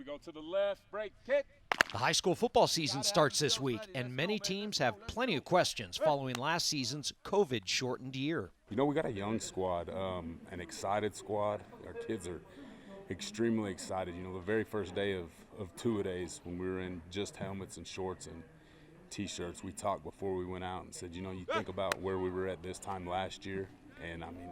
we go to the left, break, kick. The high school football season starts this week, and many teams have plenty of questions following last season's COVID-shortened year. You know, we got a young squad, an excited squad. Our kids are extremely excited. You know, the very first day of two-a-days when we were in just helmets and shorts and T-shirts, we talked before we went out and said, you know, you think about where we were at this time last year, and I mean,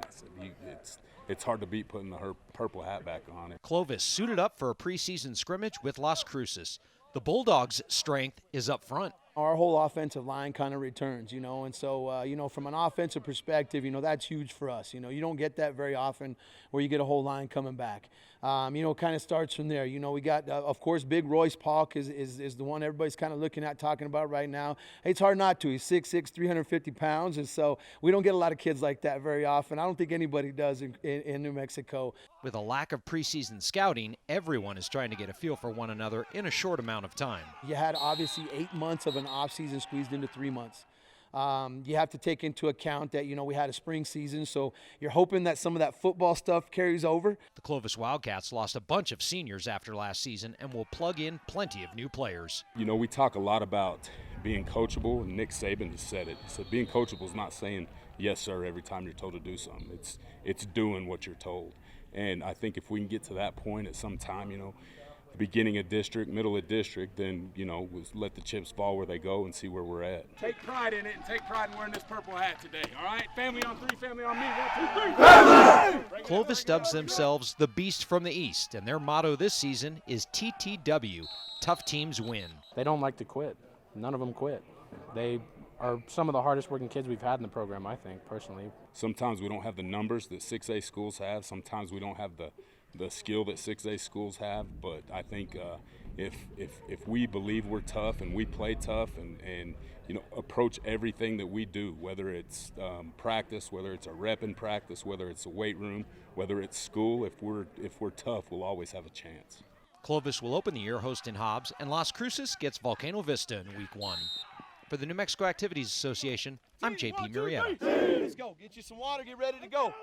it's hard to beat putting the purple hat back on. Clovis suited up for a preseason scrimmage with Las Cruces. The Bulldogs' strength is up front. Our whole offensive line kind of returns, and so, from an offensive perspective, that's huge for us. You don't get that very often where you get a whole line coming back. Kind of starts from there. We got, of course, big Royce Polk is the one everybody's kind of looking at, talking about right now. It's hard not to. He's 6'6", 350 pounds, and so we don't get a lot of kids like that very often. I don't think anybody does in New Mexico. With a lack of preseason scouting, everyone is trying to get a feel for one another in a short amount of time. You had obviously 8 months of an off-season squeezed into 3 months. You have to take into account that, we had a spring season, so you're hoping that some of that football stuff carries over. The Clovis Wildcats lost a bunch of seniors after last season and will plug in plenty of new players. We talk a lot about being coachable, and Nick Saban has said it. He said being coachable is not saying yes, sir, every time you're told to do something. It's doing what you're told. And I think if we can get to that point at some time, the beginning of district, middle of district, then, we'll let the chips fall where they go and see where we're at. Take pride in it and take pride in wearing this purple hat today, all right? Family on three, family on me. 1, 2, 3. Family! Clovis dubs themselves the Beast from the East, and their motto this season is TTW, Tough Teams Win. They don't like to quit. None of them quit. They are some of the hardest working kids we've had in the program, I think, personally. Sometimes we don't have the numbers that 6A schools have. Sometimes we don't have the skill that 6A schools have, but I think if we believe we're tough and we play tough and approach everything that we do, whether it's practice, whether it's a rep in practice, whether it's a weight room, whether it's school, if we're tough, we'll always have a chance. Clovis will open the year hosting Hobbs, and Las Cruces gets Volcano Vista in Week 1. For the New Mexico Activities Association, I'm JP Murrieta. Let's go. Get you some water. Get ready to go.